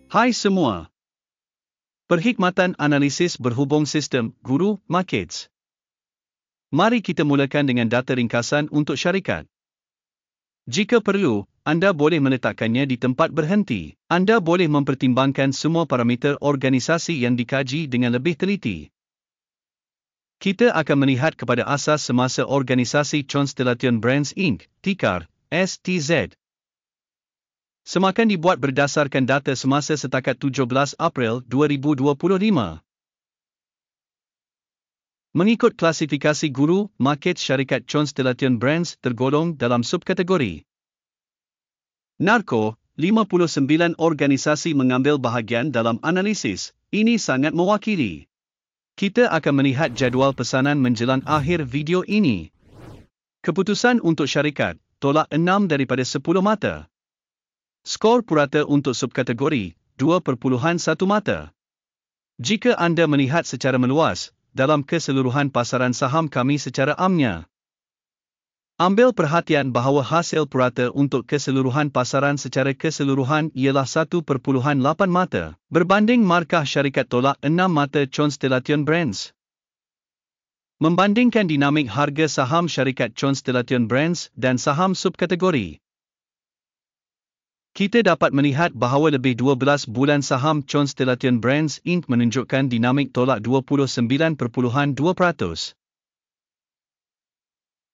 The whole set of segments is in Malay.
Hai semua. Perkhidmatan analisis berhubung sistem Guru Markets. Mari kita mulakan dengan data ringkasan untuk syarikat. Jika perlu, anda boleh meletakkannya di tempat berhenti. Anda boleh mempertimbangkan semua parameter organisasi yang dikaji dengan lebih teliti. Kita akan melihat kepada asas semasa organisasi Constellation Brands Inc., tikar STZ. Semakan dibuat berdasarkan data semasa setakat 17 April 2025. Mengikut klasifikasi Guru Markets, syarikat Constellation Brands tergolong dalam subkategori Narko. 59 organisasi mengambil bahagian dalam analisis. Ini sangat mewakili. Kita akan melihat jadual pesanan menjelang akhir video ini. Keputusan untuk syarikat, tolak 6 daripada 10 mata. Skor purata untuk subkategori, 2.1 mata. Jika anda melihat secara meluas, dalam keseluruhan pasaran saham kami secara amnya, ambil perhatian bahawa hasil purata untuk keseluruhan pasaran secara keseluruhan ialah 1.8 mata, berbanding markah syarikat tolak 6 mata Constellation Brands. Membandingkan dinamik harga saham syarikat Constellation Brands dan saham subkategori, kita dapat melihat bahawa lebih 12 bulan saham Constellation Brands Inc. menunjukkan dinamik tolak 29.2%.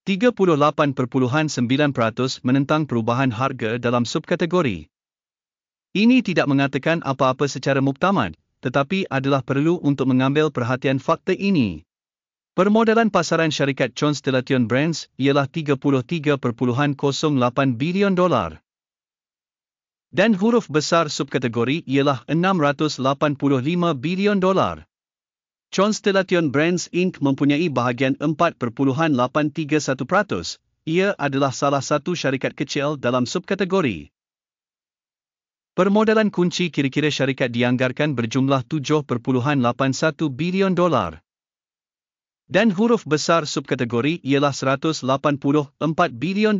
38.9% menentang perubahan harga dalam subkategori. Ini tidak mengatakan apa-apa secara muktamad, tetapi adalah perlu untuk mengambil perhatian fakta ini. Permodalan pasaran syarikat Constellation Brands ialah $33.08 bilion. Dan huruf besar subkategori ialah $685 bilion. Constellation Brands Inc. mempunyai bahagian 4.831%. Ia adalah salah satu syarikat kecil dalam subkategori. Permodalan kunci kira-kira syarikat dianggarkan berjumlah $7.81 bilion. Dan huruf besar subkategori ialah $184 bilion.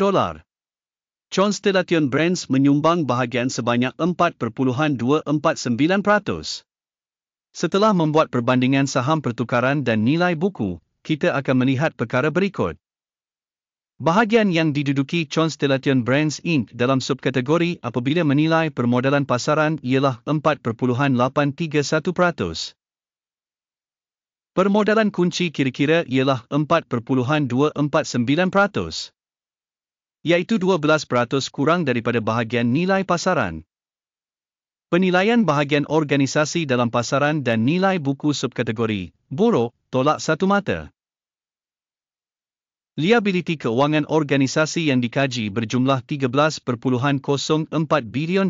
Constellation Brands menyumbang bahagian sebanyak 4.249%. Setelah membuat perbandingan saham pertukaran dan nilai buku, kita akan melihat perkara berikut. Bahagian yang diduduki Constellation Brands Inc. dalam subkategori apabila menilai permodalan pasaran ialah 4.831%. Permodalan kunci kira-kira ialah 4.249%. Iaitu 12% kurang daripada bahagian nilai pasaran. Penilaian bahagian organisasi dalam pasaran dan nilai buku subkategori, buruk, tolak 1 mata. Liabiliti keuangan organisasi yang dikaji berjumlah $13.04 bilion.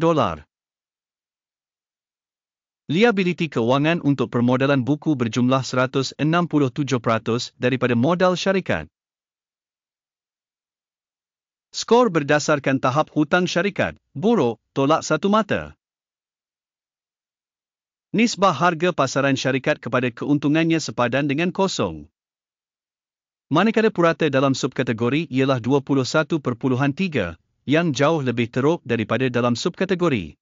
Liabiliti keuangan untuk permodalan buku berjumlah 167% daripada modal syarikat. Skor berdasarkan tahap hutang syarikat, buruk, tolak 1 mata. Nisbah harga pasaran syarikat kepada keuntungannya sepadan dengan kosong. Manakala purata dalam subkategori ialah 21.3, yang jauh lebih teruk daripada dalam subkategori.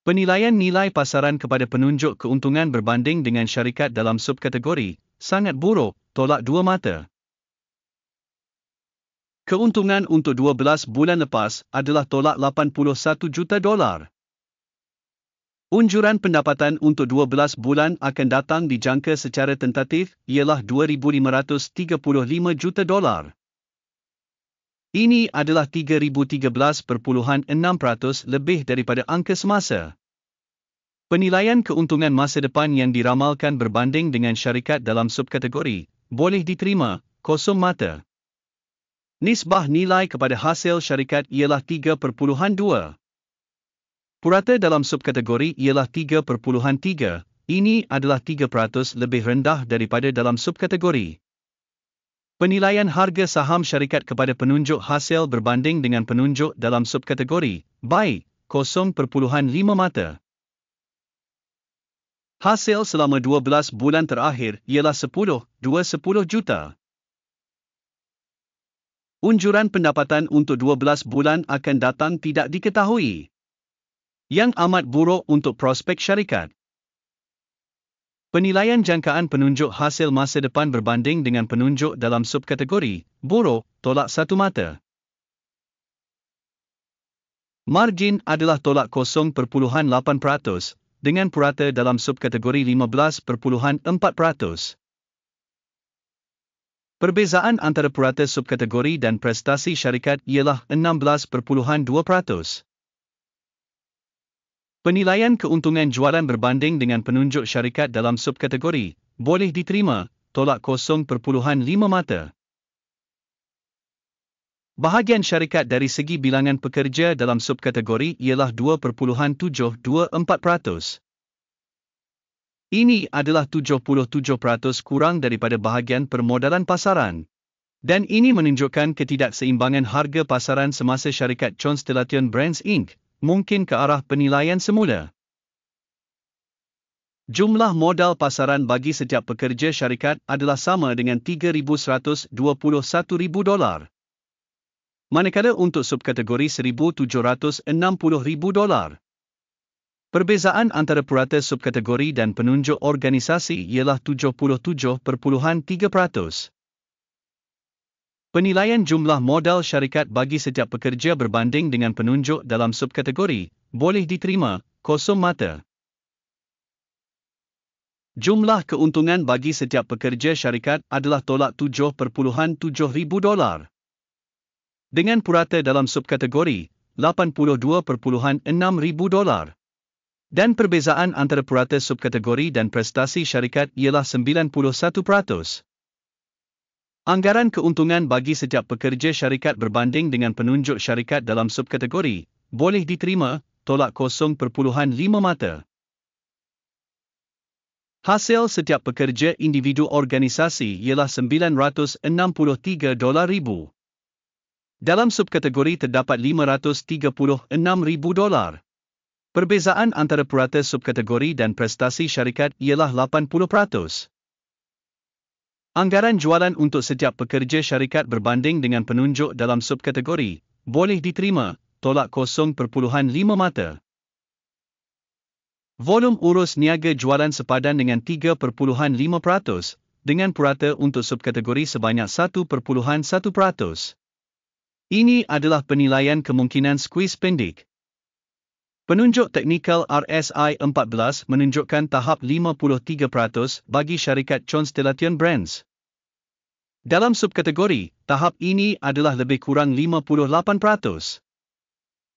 Penilaian nilai pasaran kepada penunjuk keuntungan berbanding dengan syarikat dalam subkategori, sangat buruk, tolak 2 mata. Keuntungan untuk 12 bulan lepas adalah tolak $81 juta. Unjuran pendapatan untuk 12 bulan akan datang dijangka secara tentatif ialah $2,535 juta. Ini adalah 3,013.6% lebih daripada angka semasa. Penilaian keuntungan masa depan yang diramalkan berbanding dengan syarikat dalam subkategori boleh diterima, 0 mata. Nisbah nilai kepada hasil syarikat ialah 3.2. Purata dalam subkategori ialah 3.3, ini adalah 3% lebih rendah daripada dalam subkategori. Penilaian harga saham syarikat kepada penunjuk hasil berbanding dengan penunjuk dalam subkategori, baik, 0.5 mata. Hasil selama 12 bulan terakhir ialah 10 juta. Unjuran pendapatan untuk 12 bulan akan datang tidak diketahui. yang amat buruk untuk prospek syarikat. Penilaian jangkaan penunjuk hasil masa depan berbanding dengan penunjuk dalam subkategori buruk, tolak satu mata. Margin adalah tolak 0.8%, dengan purata dalam subkategori 15.4%. Perbezaan antara purata subkategori dan prestasi syarikat ialah 16.2%. Penilaian keuntungan jualan berbanding dengan penunjuk syarikat dalam subkategori boleh diterima, tolak 0.5 mata. Bahagian syarikat dari segi bilangan pekerja dalam subkategori ialah 2.724%. Ini adalah 77% kurang daripada bahagian permodalan pasaran. Dan ini menunjukkan ketidakseimbangan harga pasaran semasa syarikat Constellation Brands Inc. mungkin ke arah penilaian semula. Jumlah modal pasaran bagi setiap pekerja syarikat adalah sama dengan $3,121,000. Manakala untuk subkategori $1,760,000. Perbezaan antara purata subkategori dan penunjuk organisasi ialah 77.3%. Penilaian jumlah modal syarikat bagi setiap pekerja berbanding dengan penunjuk dalam subkategori boleh diterima, 0 mata. Jumlah keuntungan bagi setiap pekerja syarikat adalah tolak $7,700,000. Dengan purata dalam subkategori $82,600,000. Dan perbezaan antara purata subkategori dan prestasi syarikat ialah 91%. Anggaran keuntungan bagi setiap pekerja syarikat berbanding dengan penunjuk syarikat dalam subkategori boleh diterima, tolak 0.5 mata. Hasil setiap pekerja individu organisasi ialah $963,000. Dalam subkategori terdapat $536,000. Perbezaan antara purata subkategori dan prestasi syarikat ialah 80%. Anggaran jualan untuk setiap pekerja syarikat berbanding dengan penunjuk dalam subkategori boleh diterima, tolak 0.5 mata. Volum urus niaga jualan sepadan dengan 3.5%, dengan purata untuk subkategori sebanyak 1.1%. Ini adalah penilaian kemungkinan squeeze pendek. Penunjuk teknikal RSI 14 menunjukkan tahap 53% bagi syarikat Constellation Brands. Dalam subkategori, tahap ini adalah lebih kurang 58%.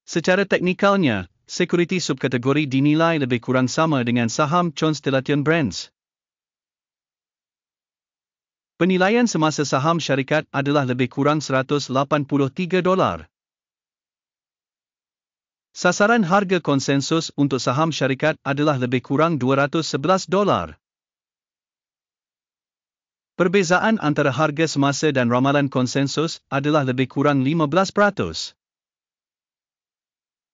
Secara teknikalnya, sekuriti subkategori dinilai lebih kurang sama dengan saham Constellation Brands. Penilaian semasa saham syarikat adalah lebih kurang $183. Sasaran harga konsensus untuk saham syarikat adalah lebih kurang $211. Perbezaan antara harga semasa dan ramalan konsensus adalah lebih kurang 15%.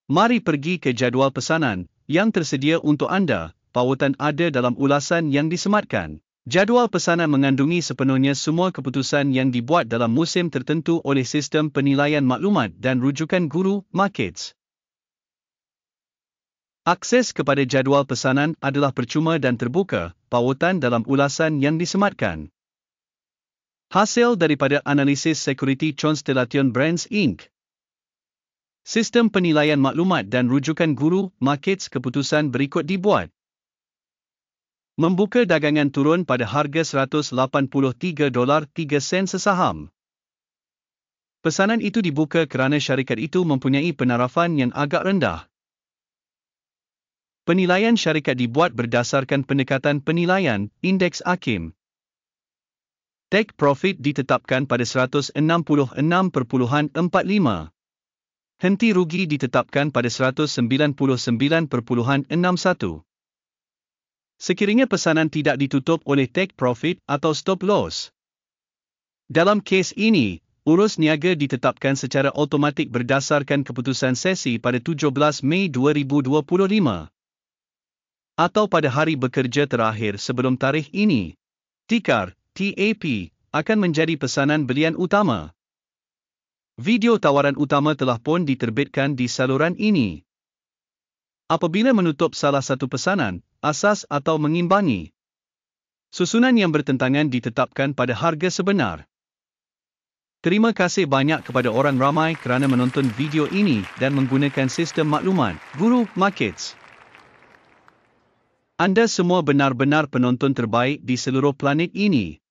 Mari pergi ke jadual pesanan yang tersedia untuk anda. Pautan ada dalam ulasan yang disematkan. Jadual pesanan mengandungi sepenuhnya semua keputusan yang dibuat dalam musim tertentu oleh sistem penilaian maklumat dan rujukan guru markets. Akses kepada jadual pesanan adalah percuma dan terbuka. Pautan dalam ulasan yang disematkan. Hasil daripada analisis sekuriti Constellation Brands Inc. Sistem penilaian maklumat dan rujukan guru markets keputusan berikut dibuat. Membuka dagangan turun pada harga $183.03 sesaham. Pesanan itu dibuka kerana syarikat itu mempunyai penarafan yang agak rendah. Penilaian syarikat dibuat berdasarkan pendekatan penilaian indeks AKIM. Take profit ditetapkan pada 166.45. Henti rugi ditetapkan pada 199.61. Sekiranya pesanan tidak ditutup oleh take profit atau stop loss. Dalam kes ini, urus niaga ditetapkan secara automatik berdasarkan keputusan sesi pada 17 Mei 2025. Atau pada hari bekerja terakhir sebelum tarikh ini. Tikar, TAP, akan menjadi pesanan belian utama. Video tawaran utama telah pun diterbitkan di saluran ini. Apabila menutup salah satu pesanan, asas atau mengimbangi susunan yang bertentangan ditetapkan pada harga sebenar. Terima kasih banyak kepada orang ramai kerana menonton video ini dan menggunakan sistem maklumat Guru Markets. Anda semua benar-benar penonton terbaik di seluruh planet ini.